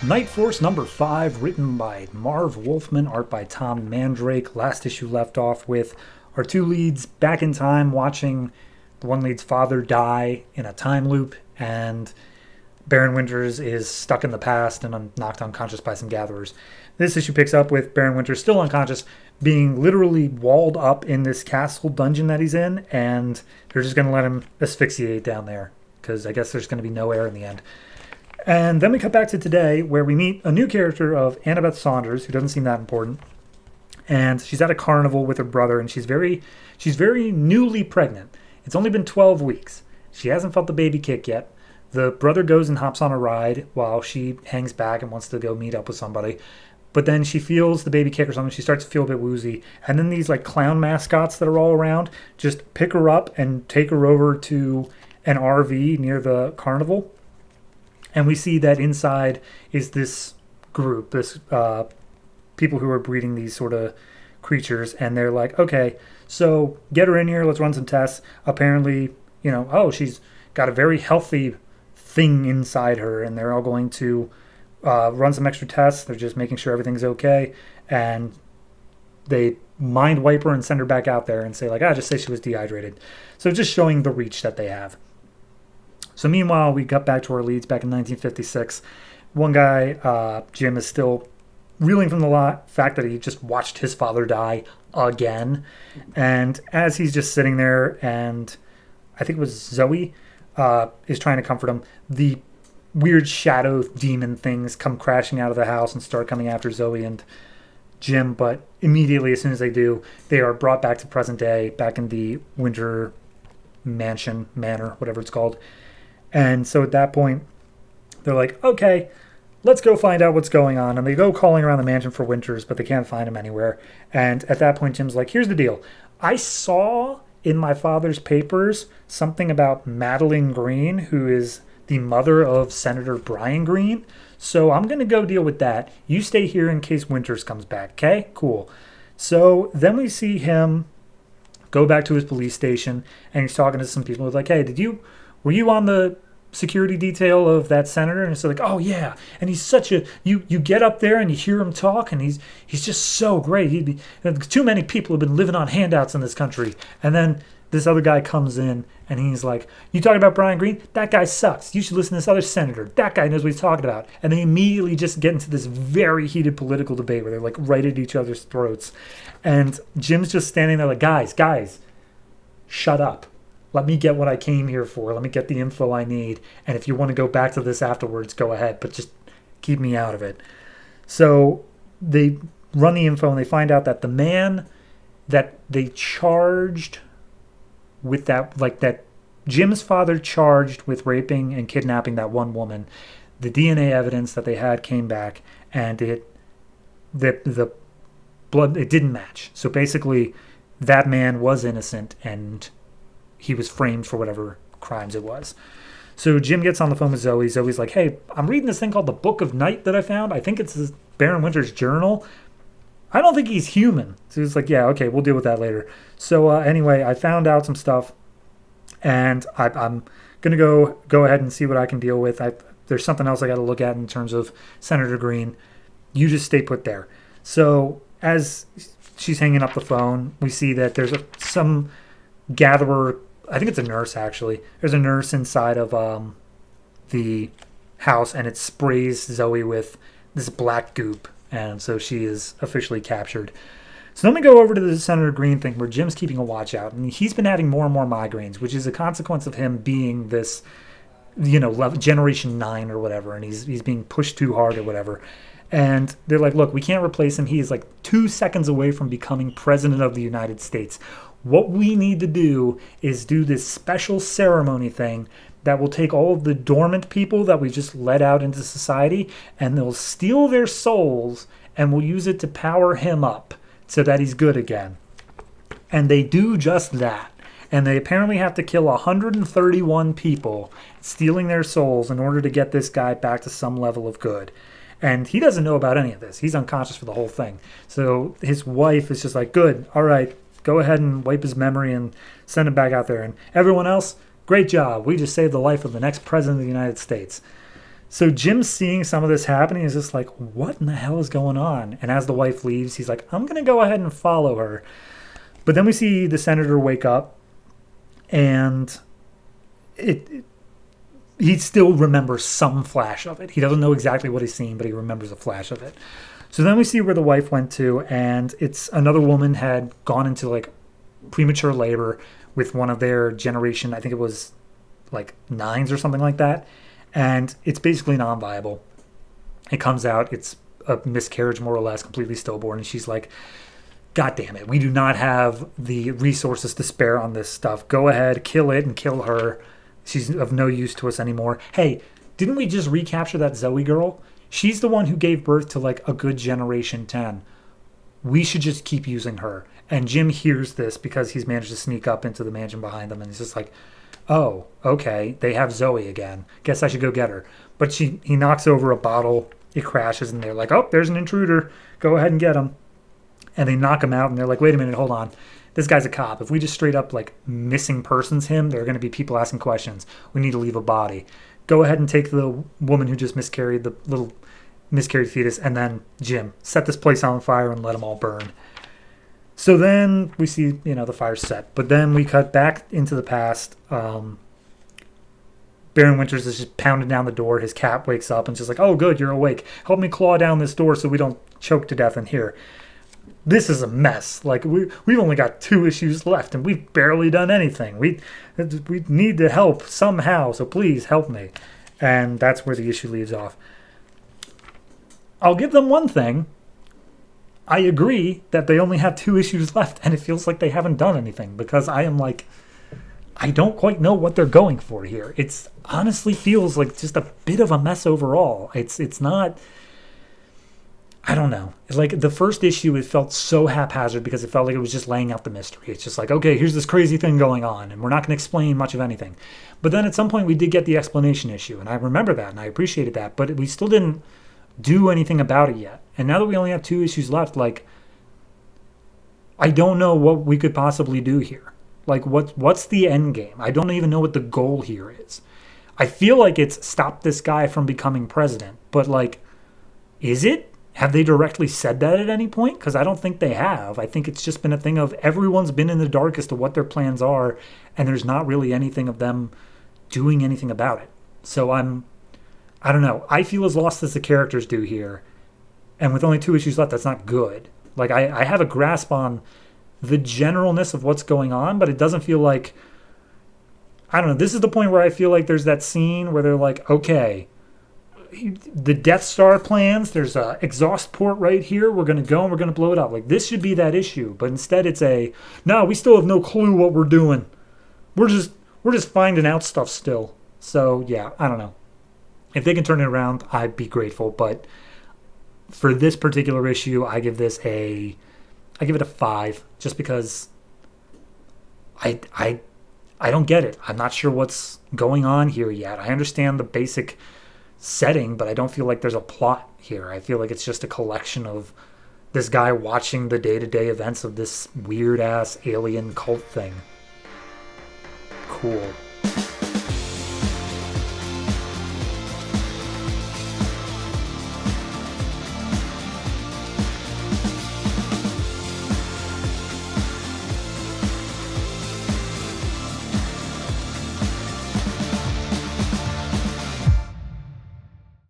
Night Force number 5, written by Marv Wolfman, art by Tom Mandrake. Last issue left off with our two leads back in time watching the one lead's father die in a time loop, and Baron Winters is stuck in the past and knocked unconscious by some gatherers. This issue picks up with Baron Winters still unconscious, being literally walled up in this castle dungeon that he's in, and they're just going to let him asphyxiate down there, because I guess there's going to be no air in the end. And then we cut back to today, where we meet a new character of Annabeth Saunders, who doesn't seem that important. And she's at a carnival with her brother, and she's very newly pregnant. It's only been 12 weeks. She hasn't felt the baby kick yet. The brother goes and hops on a ride while she hangs back and wants to go meet up with somebody. But then she feels the baby kick or something. She starts to feel a bit woozy. And then these like clown mascots that are all around just pick her up and take her over to an RV near the carnival. And we see that inside is this group, this people who are breeding these sort of creatures. And they're like, okay, so get her in here. Let's run some tests. Apparently, she's got a very healthy thing inside her. And they're all going to run some extra tests. They're just making sure everything's okay. And they mind wipe her and send her back out there and say, like, just say she was dehydrated. So just showing the reach that they have. So meanwhile, we got back to our leads back in 1956. One guy, Jim, is still reeling from the fact that he just watched his father die again. And as he's just sitting there, and I think it was Zoe is trying to comfort him, the weird shadow demon things come crashing out of the house and start coming after Zoe and Jim. But immediately, as soon as they do, they are brought back to present day, back in the Winter Manor, whatever it's called. And so at that point, they're like, okay, let's go find out what's going on. And they go calling around the mansion for Winters, but they can't find him anywhere. And at that point, Jim's like, here's the deal. I saw in my father's papers something about Madeline Green, who is the mother of Senator Brian Green. So I'm going to go deal with that. You stay here in case Winters comes back. Okay, cool. So then we see him go back to his police station, and he's talking to some people. He's like, hey, were you on the security detail of that senator? And it's like, oh yeah. And he's such a, you get up there and you hear him talk, and he's just so great. Too many people have been living on handouts in this country. And then this other guy comes in and he's like, you talking about Brian Green? That guy sucks. You should listen to this other senator. That guy knows what he's talking about. And they immediately just get into this very heated political debate where they're like right at each other's throats. And Jim's just standing there like, guys, shut up. Let me get what I came here for. Let me get the info I need. And if you want to go back to this afterwards, go ahead. But just keep me out of it. So they run the info and they find out that the man that they charged with that Jim's father charged with raping and kidnapping that one woman, the DNA evidence that they had came back, and the blood, it didn't match. So basically, that man was innocent and he was framed for whatever crimes it was. So Jim gets on the phone with Zoe. Zoe's like, hey, I'm reading this thing called the Book of Night that I found. I think it's Baron Winter's journal. I don't think he's human. So he's like, yeah, okay, we'll deal with that later. So anyway, I found out some stuff, and I'm going to go ahead and see what I can deal with. There's something else I got to look at in terms of Senator Green. You just stay put there. So as she's hanging up the phone, we see that there's some gatherer. I think it's a nurse, actually. There's a nurse inside of the house, and it sprays Zoe with this black goop. And so she is officially captured. So then we go over to the Senator Green thing where Jim's keeping a watch out. And he's been having more and more migraines, which is a consequence of him being this, Generation 9 or whatever. And he's being pushed too hard or whatever. And they're like, look, we can't replace him. He is like 2 seconds away from becoming president of the United States. What we need to do is do this special ceremony thing that will take all of the dormant people that we just let out into society, and they'll steal their souls, and we'll use it to power him up so that he's good again. And they do just that. And they apparently have to kill 131 people, stealing their souls in order to get this guy back to some level of good. And he doesn't know about any of this. He's unconscious for the whole thing. So his wife is just like, good, all right, go ahead and wipe his memory and send him back out there. And everyone else, great job. We just saved the life of the next president of the United States. So Jim seeing some of this happening is just like, what in the hell is going on? And as the wife leaves, he's like, I'm going to go ahead and follow her. But then we see the senator wake up, and he still remembers some flash of it. He doesn't know exactly what he's seen, but he remembers a flash of it. So then we see where the wife went to, and it's another woman had gone into like premature labor with one of their generation, I think it was like nines or something like that. And it's basically non-viable. It comes out, it's a miscarriage more or less, completely stillborn. And she's like, God damn it, we do not have the resources to spare on this stuff. Go ahead, kill it and kill her. She's of no use to us anymore. Hey, didn't we just recapture that Zoe girl? She's the one who gave birth to like a good generation 10. We should just keep using her. And Jim hears this because he's managed to sneak up into the mansion behind them. And he's just like, oh, okay, they have Zoe again. Guess I should go get her. But he knocks over a bottle. It crashes and they're like, oh, there's an intruder. Go ahead and get him. And they knock him out and they're like, wait a minute, hold on. This guy's a cop. If we just straight up like missing persons him, there are going to be people asking questions. We need to leave a body. Go ahead and take the woman who just miscarried, the little miscarried fetus, and then Jim, set this place on fire and let them all burn. So then we see, the fire's set. But then we cut back into the past. Baron Winters is just pounding down the door. His cat wakes up and just like, oh, good, you're awake. Help me claw down this door so we don't choke to death in here. This is a mess. Like, we've only got 2 issues left, and we've barely done anything. We need to help somehow, so please help me. And that's where the issue leaves off. I'll give them one thing. I agree that they only have 2 issues left, and it feels like they haven't done anything, because I am like, I don't quite know what they're going for here. It's honestly feels like just a bit of a mess overall. It's not... I don't know. It's like the first issue, it felt so haphazard because it felt like it was just laying out the mystery. It's just like, okay, here's this crazy thing going on, and we're not going to explain much of anything. But then at some point we did get the explanation issue, and I remember that, and I appreciated that, but we still didn't do anything about it yet. And now that we only have 2 issues left, like, I don't know what we could possibly do here. Like, what's the end game? I don't even know what the goal here is. I feel like it's stop this guy from becoming president, but like, is it? Have they directly said that at any point? Because I don't think they have. I think it's just been a thing of everyone's been in the dark as to what their plans are, and there's not really anything of them doing anything about it. So I don't know. I feel as lost as the characters do here. And with only 2 issues left, that's not good. Like, I have a grasp on the generalness of what's going on, but it doesn't feel like... I don't know. This is the point where I feel like there's that scene where they're like, okay... the Death Star plans, there's a exhaust port right here, we're going to go and we're going to blow it up. Like, this should be that issue, but instead it's no, we still have no clue what we're doing. We're just finding out stuff still. So yeah, I don't know. If they can turn it around, I'd be grateful, but for this particular issue, I give it a 5, just because I don't get it. I'm not sure what's going on here yet. I understand the basic setting, but I don't feel like there's a plot here. I feel like it's just a collection of this guy watching the day-to-day events of this weird-ass alien cult thing. Cool.